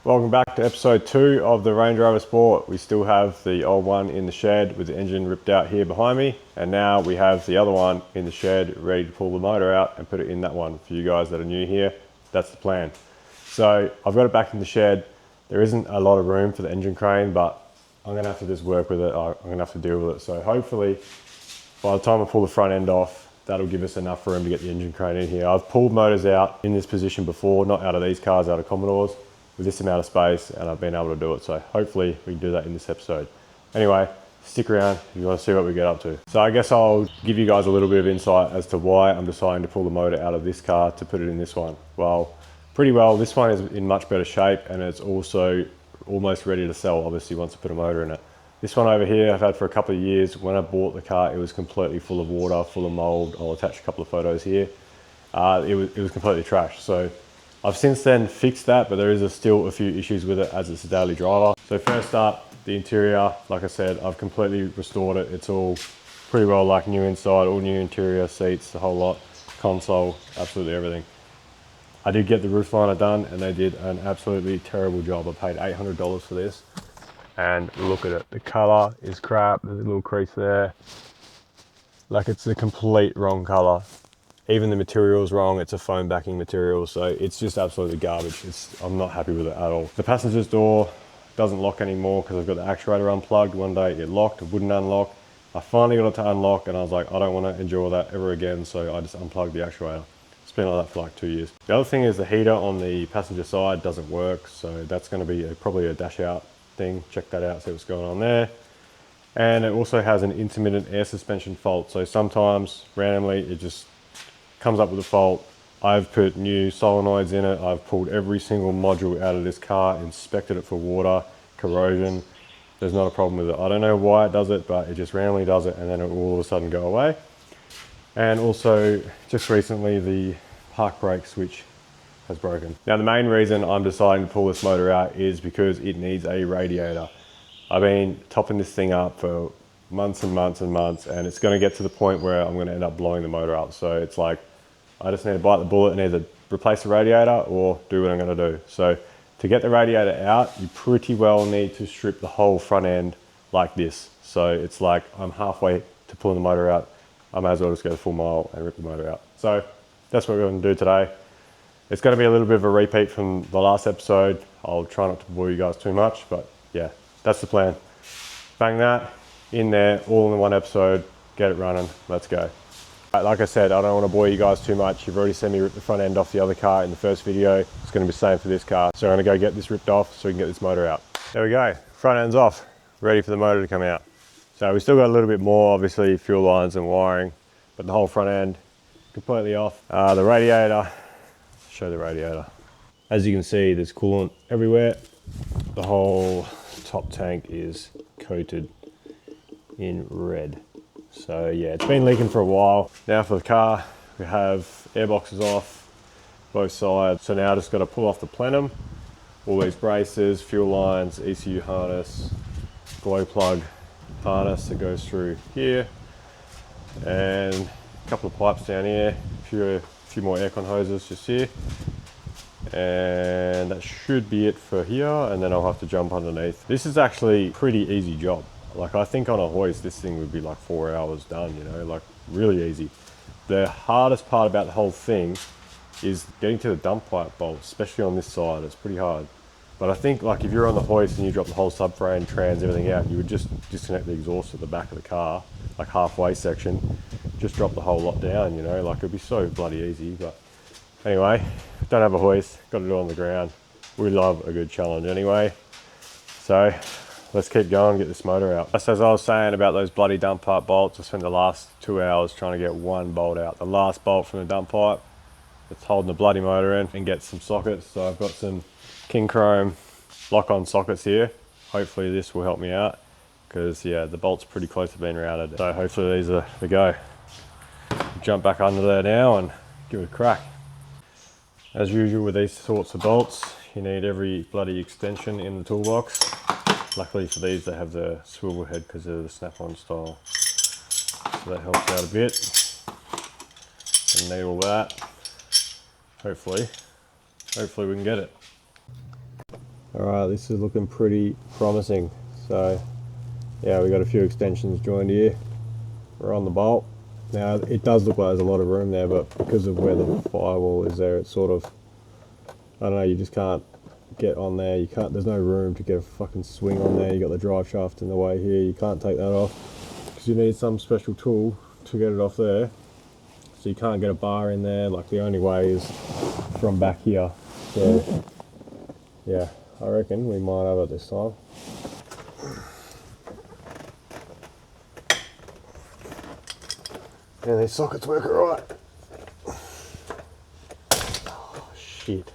Welcome back to episode 2 of the Range Rover Sport. We still have the old one in the shed with the engine ripped out here behind me, and now we have the other one in the shed ready to pull the motor out and put it in that one. For you guys that are new here, that's the plan. So I've got it back in the shed. There isn't a lot of room for the engine crane, but I'm going to have to just work with it. I'm going to have to deal with it. So hopefully by the time I pull the front end off, that'll give us enough room to get the engine crane in here. I've pulled motors out in this position before, not out of these cars, out of Commodores, with this amount of space, and I've been able to do it. So hopefully we can do that in this episode. Anyway, stick around if you want to see what we get up to. So I guess I'll give you guys a little bit of insight as to why I'm deciding to pull the motor out of this car to put it in this one. Well, pretty well, this one is in much better shape, and it's also almost ready to sell, obviously, once I put a motor in it. This one over here I've had for a couple of years. When I bought the car, it was completely full of water, full of mold. I'll attach a couple of photos here. It was completely trashed. So I've since then fixed that, but there is still a few issues with it as it's a daily driver. So first up, the interior, like I said, I've completely restored it. It's all pretty well like new inside, all new interior, seats, the whole lot, console, absolutely everything. I did get the roof liner done, and they did an absolutely terrible job. I paid $800 for this, and look at it. The color is crap. There's a little crease there. Like, it's the complete wrong color. Even the material's wrong. It's a foam backing material, so it's just absolutely garbage. I'm not happy with it at all. The passenger's door doesn't lock anymore because I've got the actuator unplugged. One day it locked, it wouldn't unlock. I finally got it to unlock, and I was like, I don't want to endure that ever again, so I just unplugged the actuator. It's been like that for like 2 years. The other thing is the heater on the passenger side doesn't work, so that's going to be probably a dash out thing. Check that out, see what's going on there. And it also has an intermittent air suspension fault, so sometimes randomly it just comes up with a fault. I've put new solenoids in it. I've pulled every single module out of this car, inspected it for water, corrosion. There's not a problem with it. I don't know why it does it, but it just randomly does it, and then it will all of a sudden go away. And also, just recently, the park brake switch has broken. Now, the main reason I'm deciding to pull this motor out is because it needs a radiator. I've been topping this thing up for months and months and months, and it's going to get to the point where I'm going to end up blowing the motor up. So it's like, I just need to bite the bullet and either replace the radiator or do what I'm going to do. So to get the radiator out, you pretty well need to strip the whole front end like this. So it's like I'm halfway to pulling the motor out. I may as well just go the full mile and rip the motor out. So that's what we're going to do today. It's going to be a little bit of a repeat from the last episode. I'll try not to bore you guys too much, but yeah, that's the plan. Bang that in there, all in one episode, get it running, let's go. Like I said, I don't want to bore you guys too much. You've already seen me rip the front end off the other car in the first video. It's going to be the same for this car. So I'm going to go get this ripped off so we can get this motor out. There we go, front end's off, ready for the motor to come out. So we still got a little bit more, obviously, fuel lines and wiring, but the whole front end completely off. The radiator, show the radiator. As you can see, there's coolant everywhere. The whole top tank is coated in red. So yeah, it's been leaking for a while. Now for the car, we have airboxes off both sides. So now I just got to pull off the plenum, all these braces, fuel lines, ECU harness, glow plug harness that goes through here, and a couple of pipes down here, a few more aircon hoses just here. And that should be it for here, and then I'll have to jump underneath. This is actually a pretty easy job. Like, I think on a hoist, this thing would be like 4 hours done, you know, like really easy. The hardest part about the whole thing is getting to the dump pipe bolt, especially on this side. It's pretty hard. But I think, like, if you're on the hoist and you drop the whole subframe, trans, everything out, you would just disconnect the exhaust at the back of the car, like halfway section, just drop the whole lot down, you know, like it'd be so bloody easy. But anyway, don't have a hoist, got to do it on the ground. We love a good challenge anyway. So let's keep going, get this motor out. Just as I was saying about those bloody dump pipe bolts, I spent the last 2 hours trying to get one bolt out. The last bolt from the dump pipe that's holding the bloody motor in, and get some sockets. So I've got some king chrome lock-on sockets here. Hopefully this will help me out, because yeah, the bolt's pretty close to being routed. So hopefully these are the go. Jump back under there now and give it a crack. As usual with these sorts of bolts, you need every bloody extension in the toolbox. Luckily for these, they have the swivel head because they're the snap-on style. So that helps out a bit. And need all that. Hopefully we can get it. Alright, this is looking pretty promising. So yeah, we got a few extensions joined here. We're on the bolt. Now it does look like there's a lot of room there, but because of where the firewall is there, it's sort of, I don't know, you just can't get on there. You can't, there's no room to get a fucking swing on there. You got the drive shaft in the way here. You can't take that off because you need some special tool to get it off there. So you can't get a bar in there. Like the only way is from back here. So yeah, I reckon we might have it this time. Yeah, these sockets work alright. Oh shit.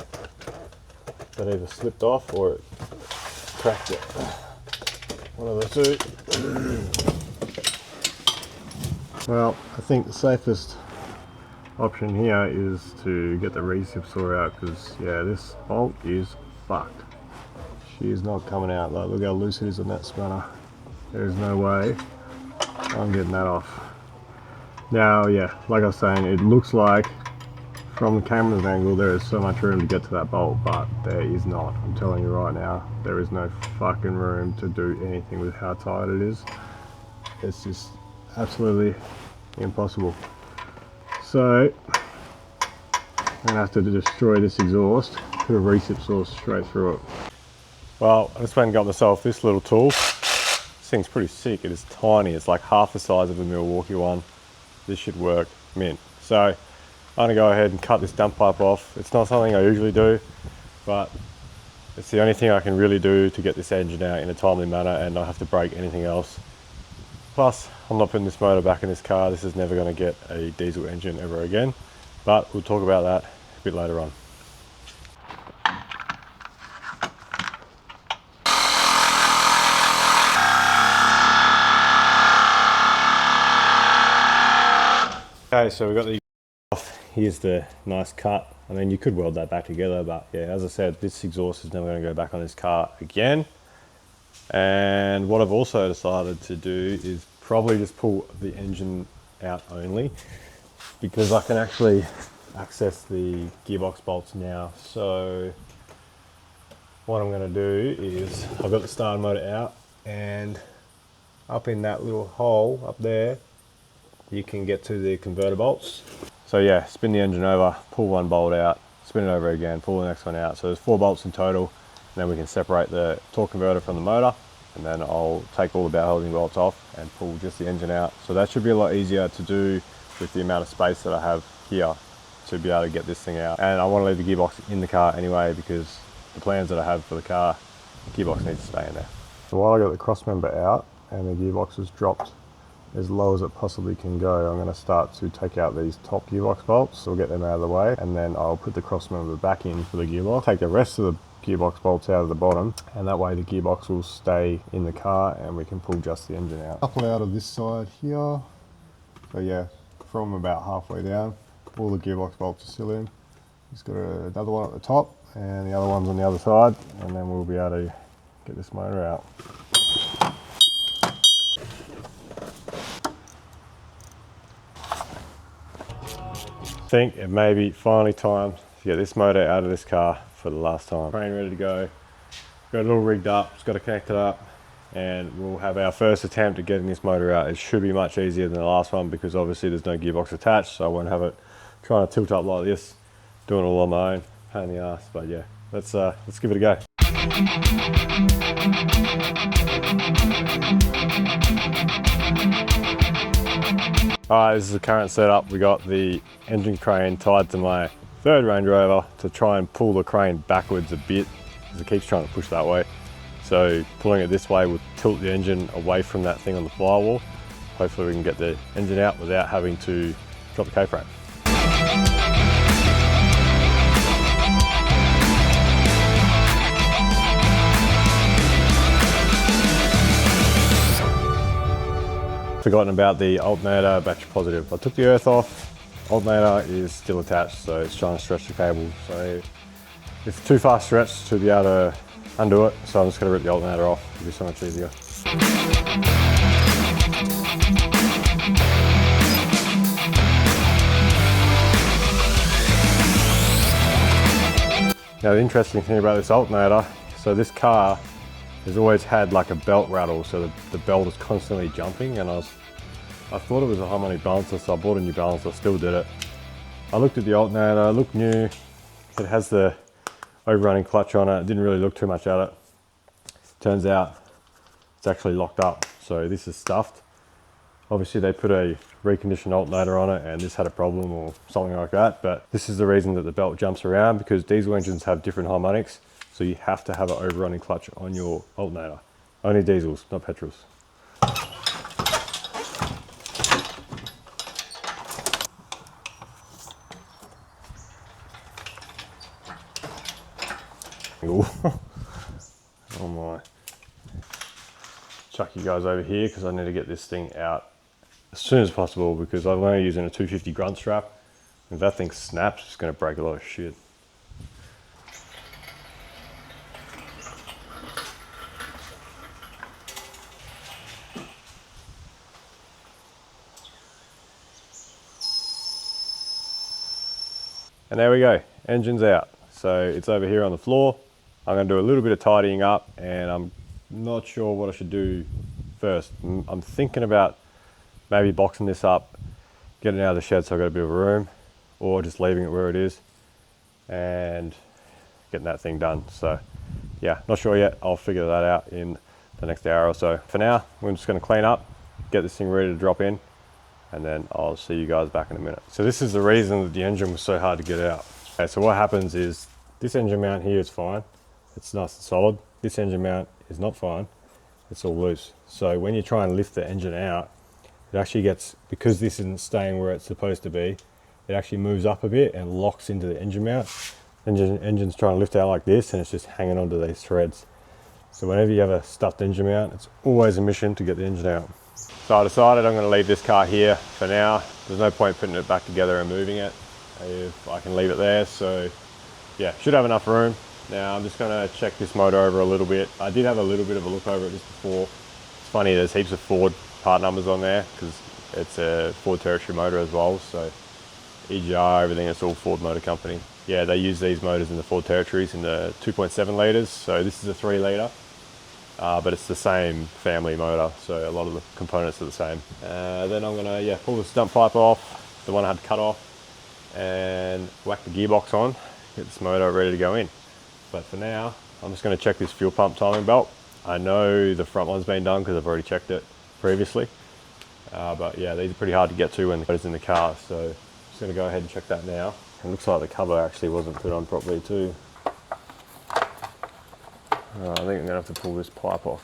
That either slipped off or it cracked it. One of the two. Well, I think the safest option here is to get the recip saw out, because yeah, this bolt is fucked. She is not coming out. Like, look how loose it is on that spanner. There is no way I'm getting that off. Now, yeah, like I was saying, it looks like from the camera's angle there is so much room to get to that bolt, but there is not. I'm telling you right now, there is no fucking room to do anything with how tight it is. It's just absolutely impossible. So I'm gonna have to destroy this exhaust, put a recip saw straight through it. Well, I just went and got myself this little tool. This thing's pretty sick. It is tiny. It's like half the size of a Milwaukee one. This should work mint. So I'm gonna go ahead and cut this dump pipe off. It's not something I usually do, but it's the only thing I can really do to get this engine out in a timely manner and not have to break anything else. Plus, I'm not putting this motor back in this car. This is never gonna get a diesel engine ever again, but we'll talk about that a bit later on. Okay, so we've got the off. Here's the nice cut. I mean, you could weld that back together, but yeah, as I said, this exhaust is never going to go back on this car again. And what I've also decided to do is probably just pull the engine out only, because I can actually access the gearbox bolts now. So what I'm going to do is, I've got the starter motor out, and up in that little hole up there, you can get to the converter bolts. So yeah, spin the engine over, pull one bolt out, spin it over again, pull the next one out. So there's 4 bolts in total, and then we can separate the torque converter from the motor, and then I'll take all the bell holding bolts off and pull just the engine out. So that should be a lot easier to do with the amount of space that I have here to be able to get this thing out. And I want to leave the gearbox in the car anyway, because the plans that I have for the car, the gearbox needs to stay in there. So while I got the cross member out and the gearbox is dropped as low as it possibly can go, I'm going to start to take out these top gearbox bolts. So we'll get them out of the way, and then I'll put the cross member back in for the gearbox, take the rest of the gearbox bolts out of the bottom, and that way the gearbox will stay in the car and we can pull just the engine out. Couple out of this side here. So yeah, from about halfway down, all the gearbox bolts are still in. Just got another one at the top and the other one's on the other side, and then we'll be able to get this motor out. I think it may be finally time to get this motor out of this car for the last time. Crane ready to go. Got it all rigged up, just got to connect it up, and we'll have our first attempt at getting this motor out. It should be much easier than the last one, because obviously there's no gearbox attached, so I won't have it trying to tilt up like this, doing it all on my own, pain in the ass. But yeah, let's give it a go. Alright, this is the current setup. We got the engine crane tied to my third Range Rover to try and pull the crane backwards a bit, because it keeps trying to push that way. So pulling it this way will tilt the engine away from that thing on the firewall. Hopefully we can get the engine out without having to drop the K-frame. Forgotten about the alternator battery positive. I took the earth off, alternator is still attached, so it's trying to stretch the cable. So it's too far stretched to be able to undo it, so I'm just going to rip the alternator off. It'll be so much easier. Now the interesting thing about this alternator, So this car has always had like a belt rattle, so the belt is constantly jumping, and I thought it was a harmonic balancer, so I bought a new balancer, still did it. I looked at the alternator, it looked new. It has the overrunning clutch on it. Didn't really look too much at it. Turns out it's actually locked up, so this is stuffed. Obviously they put a reconditioned alternator on it and this had a problem or something like that, but this is the reason that the belt jumps around, because diesel engines have different harmonics, so you have to have an overrunning clutch on your alternator. Only diesels, not petrols. Oh my. Chuck you guys over here because I need to get this thing out as soon as possible, because I'm only using a 250 grunt strap. If that thing snaps, it's going to break a lot of shit. And there we go, engine's out. So it's over here on the floor. I'm going to do a little bit of tidying up, and I'm not sure what I should do first. I'm thinking about maybe boxing this up, getting it out of the shed so I've got a bit of room, or just leaving it where it is and getting that thing done. So yeah, not sure yet. I'll figure that out in the next hour or so. For now, we're just going to clean up, get this thing ready to drop in, and then I'll see you guys back in a minute. So this is the reason that the engine was so hard to get out. Okay, so what happens is this engine mount here is fine. It's nice and solid. This engine mount is not fine. It's all loose. So when you try and lift the engine out, it actually gets, because this isn't staying where it's supposed to be, it actually moves up a bit and locks into the engine mount. Engine's trying to lift out like this and it's just hanging onto these threads. So whenever you have a stuffed engine mount, it's always a mission to get the engine out. So I decided I'm going to leave this car here for now. There's no point putting it back together and moving it if I can leave it there. So yeah, should have enough room. Now I'm just going to check this motor over a little bit. I did have a little bit of a look over it just before. It's funny, there's heaps of Ford part numbers on there because it's a Ford Territory motor as well. So EGR, everything, it's all Ford Motor Company. Yeah, they use these motors in the Ford Territories in the 2.7 litres. So this is a 3 litre, but it's the same family motor. So a lot of the components are the same. Then I'm going to pull the stump pipe off, the one I had cut off, and whack the gearbox on, get this motor ready to go in. But for now, I'm just going to check this fuel pump timing belt. I know the front one's been done because I've already checked it previously. But yeah, these are pretty hard to get to when it's in the car. So I'm just going to go ahead and check that now. It looks like the cover actually wasn't put on properly too. I think I'm going to have to pull this pipe off.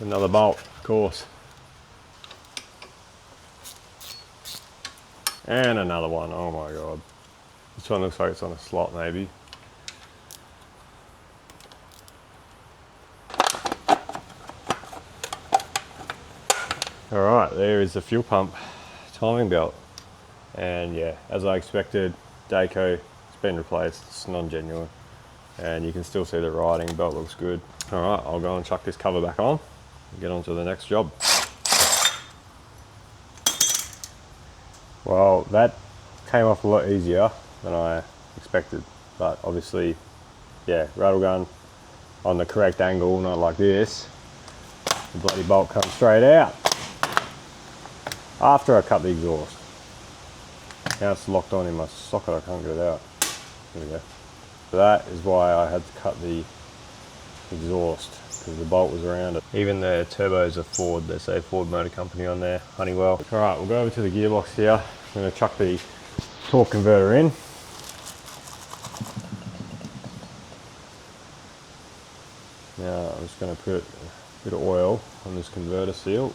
Another bolt, of course. And another one, oh my god. This one looks like it's on a slot maybe. Alright, there is the fuel pump timing belt. And yeah, as I expected, Dayco, it's been replaced, it's non-genuine. And you can still see the writing, belt looks good. Alright, I'll go and chuck this cover back on and get on to the next job. Well, that came off a lot easier than I expected, but obviously, yeah, rattle gun on the correct angle, not like this. The bloody bolt comes straight out after I cut the exhaust. Now it's locked on in my socket, I can't get it out. There we go. So that is why I had to cut the exhaust, because the bolt was around it. Even the turbos are Ford, they say Ford Motor Company on there, Honeywell. Alright, we'll go over to the gearbox here. I'm going to chuck the torque converter in. Now I'm just going to put a bit of oil on this converter seal.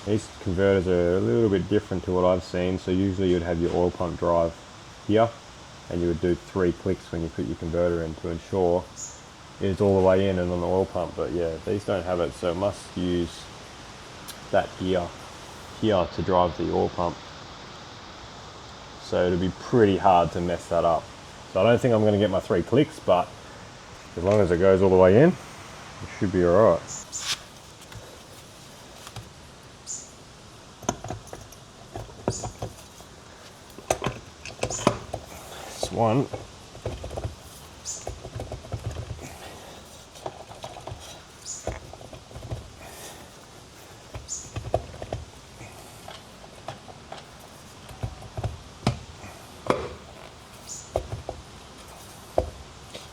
These converters are a little bit different to what I've seen. So usually you'd have your oil pump drive here, and you would do 3 clicks when you put your converter in to ensure it's all the way in and on the oil pump. But yeah, these don't have it, so it must use that gear here to drive the oil pump. So it'll be pretty hard to mess that up. So I don't think I'm going to get my 3 clicks, but as long as it goes all the way in, it should be alright. last one.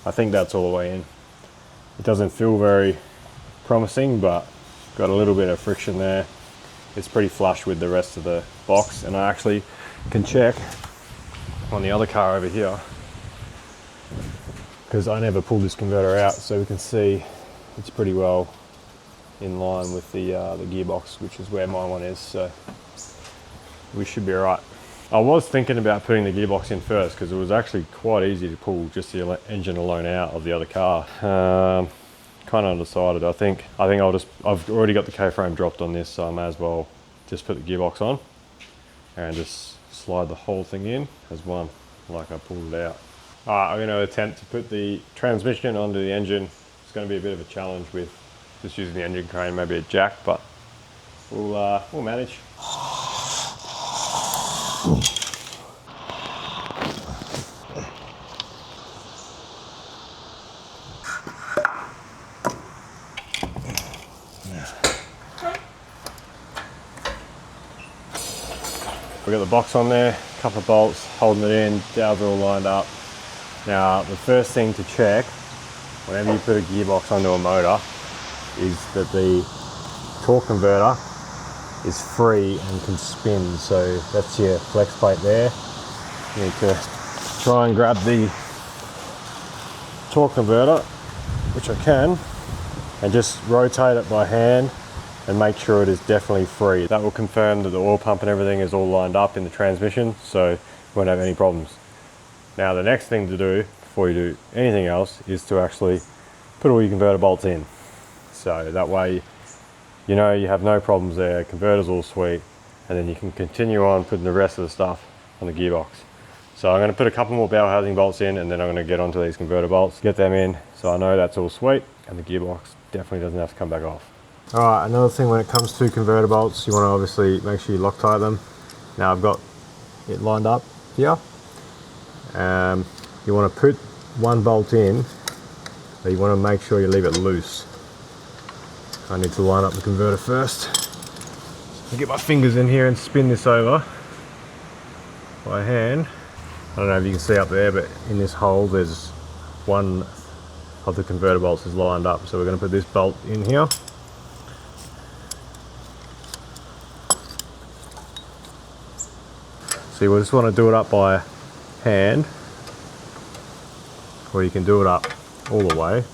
I think that's all the way in. It doesn't feel very promising, but got a little bit of friction there. It's pretty flush with the rest of the box, and I actually can check on the other car over here, because I never pulled this converter out, so we can see it's pretty well in line with the gearbox, which is where my one is, so we should be all right. I was thinking about putting the gearbox in first, because it was actually quite easy to pull just the engine alone out of the other car. Kind of undecided. I think I've already got the K-frame dropped on this, so I may as well just put the gearbox on and just slide the whole thing in as one, like I pulled it out. Alright, I'm going to attempt to put the transmission onto the engine. It's going to be a bit of a challenge with just using the engine crane, maybe a jack, but we'll manage. We've got the box on there, a couple of bolts holding it in, dowels are all lined up. Now, the first thing to check whenever you put a gearbox onto a motor is that the torque converter is free and can spin. So that's your flex plate there. You need to try and grab the torque converter, which I can, and just rotate it by hand and make sure it is definitely free. That will confirm that the oil pump and everything is all lined up in the transmission, so you won't have any problems. Now the next thing to do before you do anything else is to actually put all your converter bolts in. So that way you know you have no problems there, converter's all sweet, and then you can continue on putting the rest of the stuff on the gearbox. So I'm going to put a couple more bell housing bolts in, and then I'm going to get onto these converter bolts, get them in, so I know that's all sweet, and the gearbox definitely doesn't have to come back off. Alright, another thing when it comes to converter bolts, you want to obviously make sure you Loctite them. Now I've got it lined up here. You want to put one bolt in, but you want to make sure you leave it loose. I need to line up the converter first. I'll get my fingers in here and spin this over by hand. I don't know if you can see up there, but in this hole there's one of the converter bolts is lined up. So we're going to put this bolt in here. So you just want to do it up by hand, or you can do it up all the way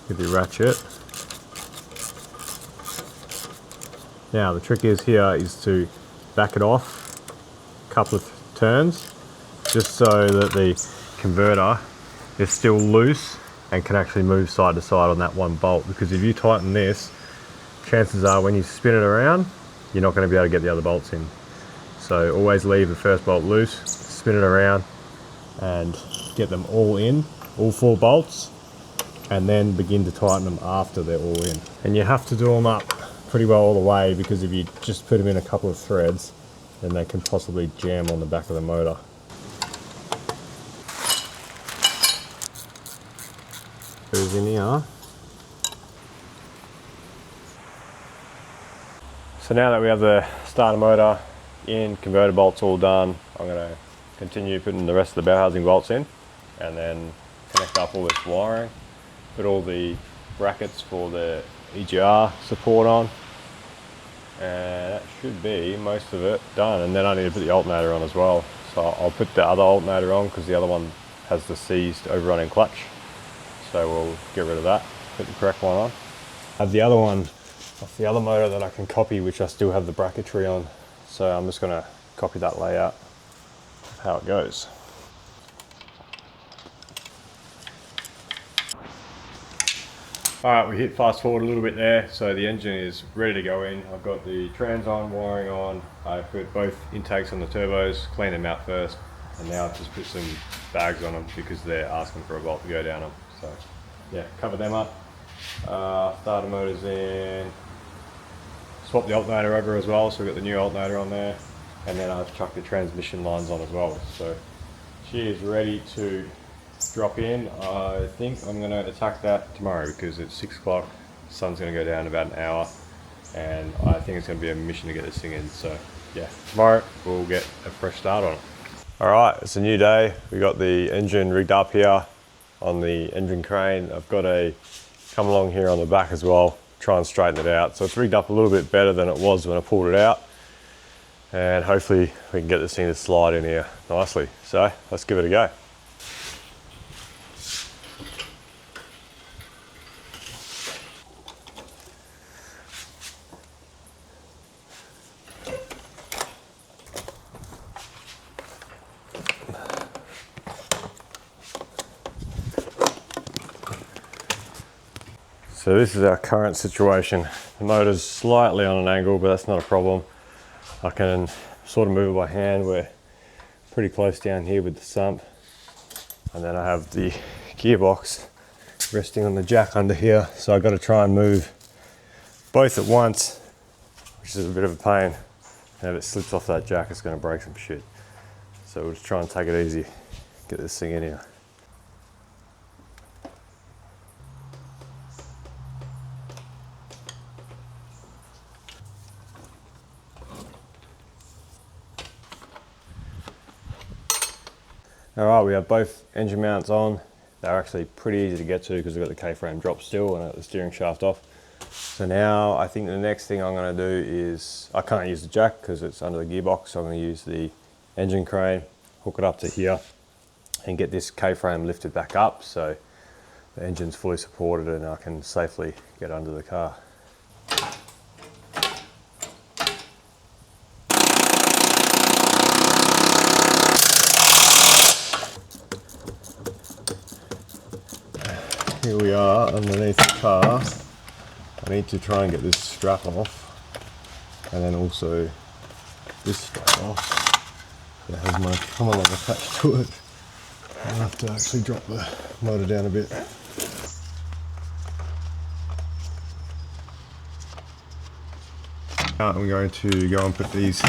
with your ratchet. Now the trick is here is to back it off a couple of turns, just so that the converter is still loose and can actually move side to side on that one bolt, because if you tighten this, chances are when you spin it around, you're not going to be able to get the other bolts in. So always leave the first bolt loose, spin it around and get them all in, all 4 bolts, and then begin to tighten them after they're all in. And you have to do them up pretty well all the way, because if you just put them in a couple of threads, then they can possibly jam on the back of the motor. Goes in here. So now that we have the starter motor in, converter bolts all done, I'm going to continue putting the rest of the bell housing bolts in, and then connect up all this wiring, put all the brackets for the EGR support on, and that should be most of it done. And then I need to put the alternator on as well. So I'll put the other alternator on because the other one has the seized overrunning clutch. So we'll get rid of that, put the correct one on. I have the other one off the other motor that I can copy, which I still have the bracketry on. So I'm just going to copy that layout of how it goes. Alright, we hit fast forward a little bit there, so the engine is ready to go in. I've got the trans on, wiring on, I put both intakes on the turbos, clean them out first, and now I've just put some bags on them because they're asking for a bolt to go down them. So yeah, cover them up, starter motors in, swap the alternator over as well, so we've got the new alternator on there, and then I've chucked the transmission lines on as well. So she is ready to drop in. I think I'm going to attack that tomorrow because it's 6 o'clock, the sun's going to go down in about an hour, and I think it's going to be a mission to get this thing in. So yeah, tomorrow we'll get a fresh start on it. Alright, it's a new day. We got the engine rigged up here on the engine crane. I've got a come along here on the back as well, try and straighten it out. So it's rigged up a little bit better than it was when I pulled it out. And hopefully we can get this thing to slide in here nicely. So let's give it a go. So this is our current situation. The motor's slightly on an angle, but that's not a problem. I can sort of move it by hand. We're pretty close down here with the sump. And then I have the gearbox resting on the jack under here. So I've got to try and move both at once, which is a bit of a pain. And if it slips off that jack, it's going to break some shit. So we'll just try and take it easy, get this thing in here. Alright, we have both engine mounts on. They're actually pretty easy to get to because we've got the K-frame drop still and the steering shaft off. So now I think the next thing I'm going to do is, I can't use the jack because it's under the gearbox, so I'm going to use the engine crane, hook it up to here and get this K-frame lifted back up so the engine's fully supported and I can safely get under the car. Here we are underneath the car. I need to try and get this strap off, and then also this strap off that has my come along attached to it. I'll have to actually drop the motor down a bit. I'm going to go and put these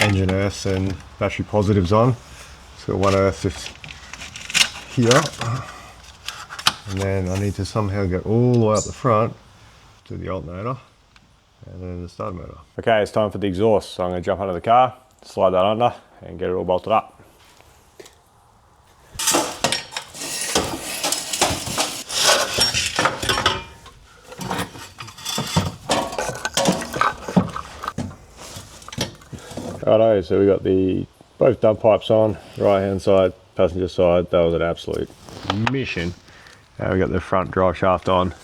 engine earths and battery positives on. So one earth is here. And then I need to somehow get all the way up the front to the alternator and then the starter motor. Okay, it's time for the exhaust. So I'm going to jump under the car, slide that under and get it all bolted up. Righto, so we got the both dump pipes on, right hand side, passenger side. That was an absolute mission. Now we got the front drive shaft on.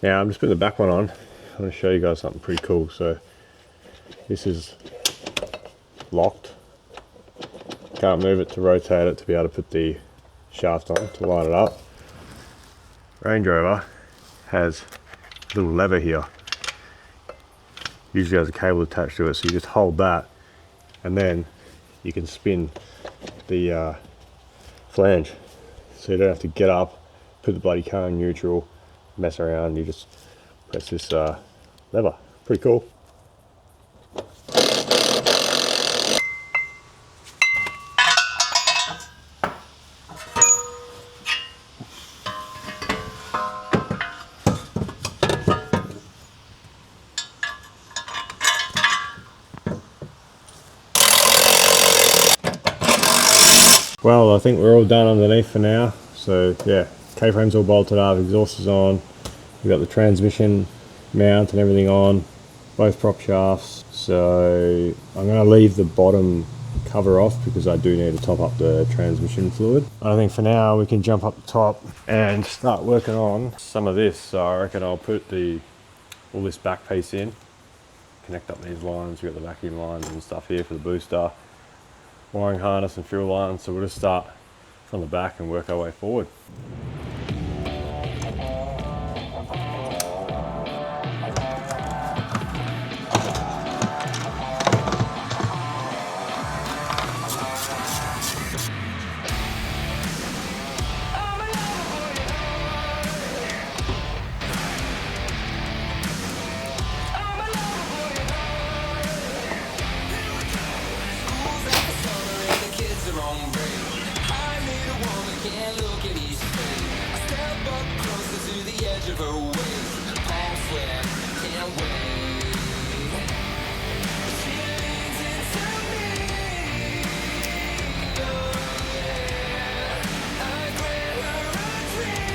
Now I'm just putting the back one on. I'm going to show you guys something pretty cool. So this is locked. Can't move it to rotate it to be able to put the shaft on to line it up. Range Rover has a little lever here. Usually has a cable attached to it, so you just hold that and then you can spin the flange. So you don't have to get up, put the bloody car in neutral, mess around, you just press this lever. Pretty cool. Well, I think we're all done underneath for now. So yeah, K-frame's all bolted up, exhaust is on. We've got the transmission mount and everything on, both prop shafts. So I'm going to leave the bottom cover off because I do need to top up the transmission fluid. I think for now we can jump up the top and start working on some of this. So I reckon I'll put all this back piece in, connect up these lines. We've got the vacuum lines and stuff here for the booster, wiring harness and fuel lines. So we'll just start from the back and work our way forward. can't look at his face. I step up closer to the edge of her waist. Palms sweat, can't wait. She leans into me. Oh yeah. I grant her a dream.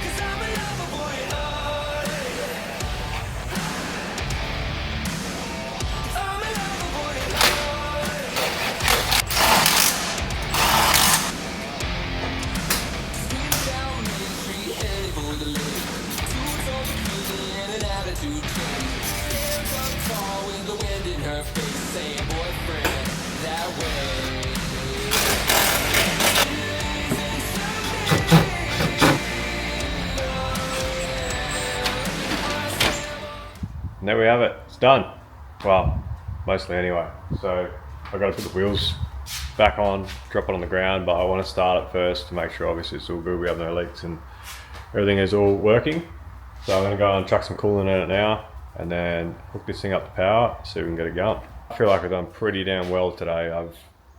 'Cause I'm a lover boy at heart. I'm a lover boy at heart. Screaming down Main Street, headed for the lake. Two tone bikini and an attitude change. Stands up tall with the wind in her face, saying boyfriend that way. And there we have it, it's done. Well, mostly anyway. So I've got to put the wheels back on, drop it on the ground, but I want to start it first to make sure obviously it's all good, we have no leaks and everything is all working. So I'm going to go and chuck some coolant in it now and then hook this thing up to power, see if we can get it going. I feel like I've done pretty damn well today.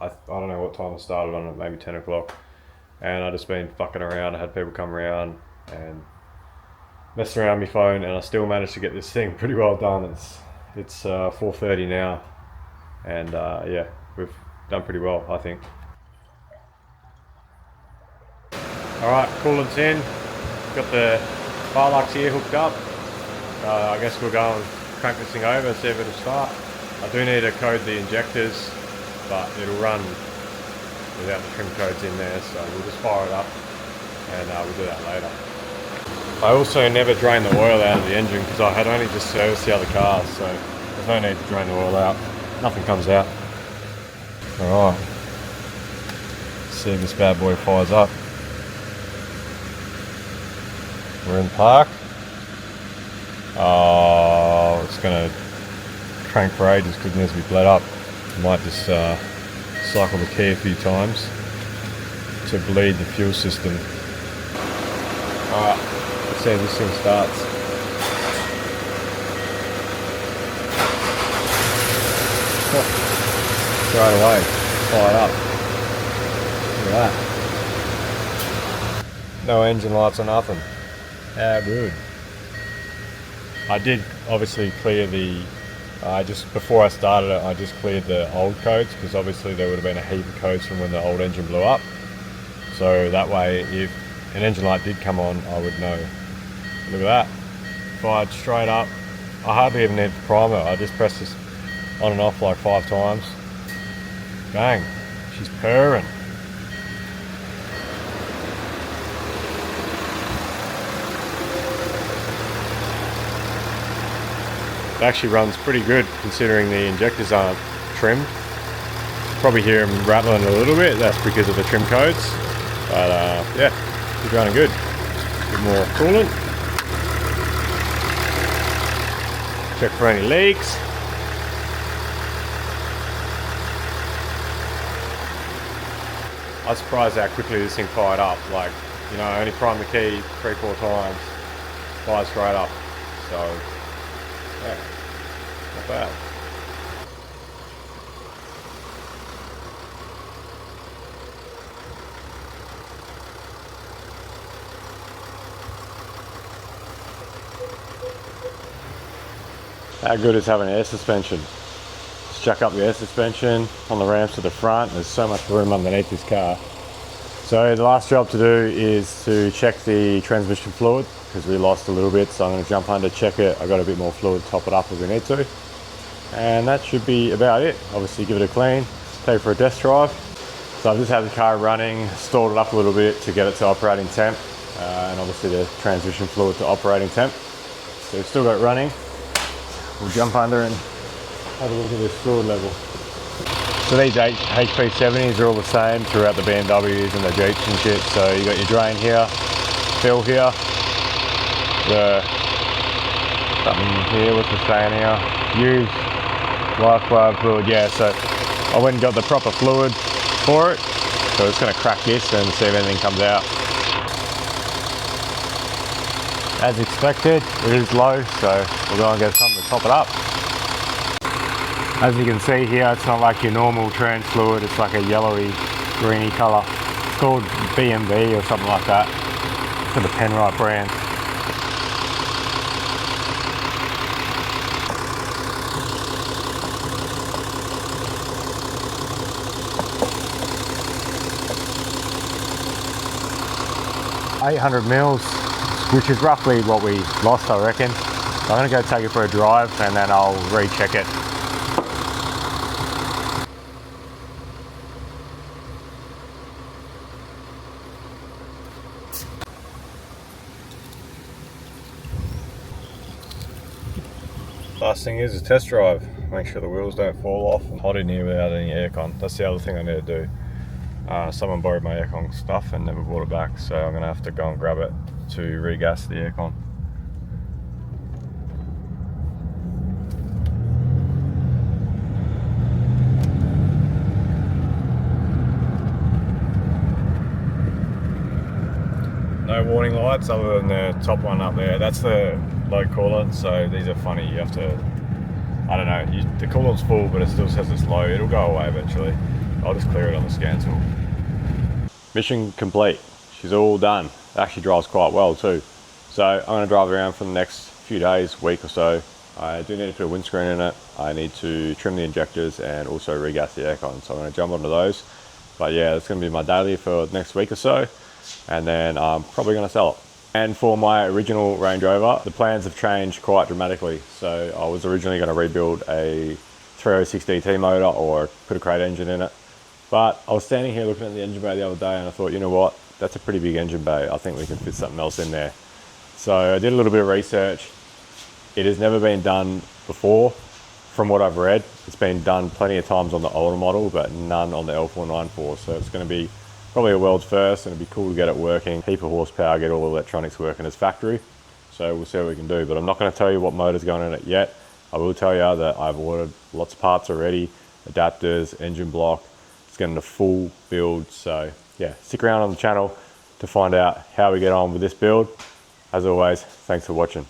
I don't know what time I started on it, maybe 10 o'clock. And I've just been fucking around. I had people come around and messed around with my phone, and I still managed to get this thing pretty well done. It's 4:30 now, and yeah, we've done pretty well, I think. Alright, coolant's in. Got the Farlux here hooked up. I guess we'll go and crank this thing over and see if it'll start. I do need to code the injectors, but it'll run without the trim codes in there, so we'll just fire it up and we'll do that later. I also never drained the oil out of the engine because I had only just serviced the other cars, so there's no need to drain the oil out. Nothing comes out. Alright, see if this bad boy fires up. We're in park. Oh, it's going to crank for ages because it needs to be bled up. Might just cycle the key a few times to bleed the fuel system. Alright, let's see if this thing starts. Right away, fired up. Look at that. No engine lights or nothing. How good. I did obviously clear the, just before I started it, I just cleared the old codes because obviously there would have been a heap of codes from when the old engine blew up. So that way, if an engine light did come on, I would know. Look at that. Fired straight up. I hardly even need the primer. I just pressed this on and off like 5 times. Bang. She's purring. It actually runs pretty good considering the injectors aren't trimmed. Probably hear them rattling a little bit, that's because of the trim codes. But yeah, it's running good. A bit more coolant. Check for any leaks. I was surprised how quickly this thing fired up. Like, you know, I only primed the key 3-4 times, fired straight up. So, yeah, not bad. How good is having air suspension? Just jack up the air suspension on the ramps to the front. There's so much room underneath this car. So the last job to do is to check the transmission fluid because we lost a little bit, so I'm going to jump under, check it. I got a bit more fluid, top it up if we need to. And that should be about it. Obviously give it a clean, take it for a test drive. So I've just had the car running, stalled it up a little bit to get it to operating temp, and obviously the transmission fluid to operating temp. So we've still got it running. We'll jump under and have a look at this fluid level. So these HP70s are all the same throughout the BMWs and the Jeeps and shit. So you got your drain here, fill here, the something here, what's the saying here? Use lifeguard fluid, yeah. So I went and got the proper fluid for it. So it's going to crack this and see if anything comes out. As expected, it is low, so we'll go and get something to top it up. As you can see here, it's not like your normal trans fluid, it's like a yellowy, greeny colour. called BMV or something like that for the Penrite brand. $800 mils, which is roughly what we lost, I reckon. So I'm gonna go take it for a drive and then I'll recheck it. Last thing is a test drive. Make sure the wheels don't fall off. I'm hot in here without any aircon. That's the other thing I need to do. Someone borrowed my aircon stuff and never brought it back, so I'm gonna have to go and grab it to regas the aircon. No warning lights other than the top one up there. That's the low coolant, so these are funny. You have to, I don't know, the coolant's full but it still says it's low. It'll go away eventually. I'll just clear it on the scan tool. Mission complete. She's all done. It actually drives quite well too. So I'm going to drive around for the next few days, week or so. I do need to put a windscreen in it. I need to trim the injectors and also regas the aircon. So I'm going to jump onto those. But yeah, it's going to be my daily for the next week or so. And then I'm probably going to sell it. And for my original Range Rover, the plans have changed quite dramatically. So I was originally going to rebuild a 306DT motor or put a crate engine in it. But I was standing here looking at the engine bay the other day and I thought, you know what, that's a pretty big engine bay. I think we can fit something else in there. So I did a little bit of research. It has never been done before. From what I've read, it's been done plenty of times on the older model, but none on the L494. So it's going to be probably a world's first, and it'd be cool to get it working. Heap of horsepower, get all the electronics working as factory. So we'll see what we can do. But I'm not going to tell you what motor's going in it yet. I will tell you that I've ordered lots of parts already, adapters, engine block. It's getting a full build. So yeah, stick around on the channel to find out how we get on with this build. As always, thanks for watching.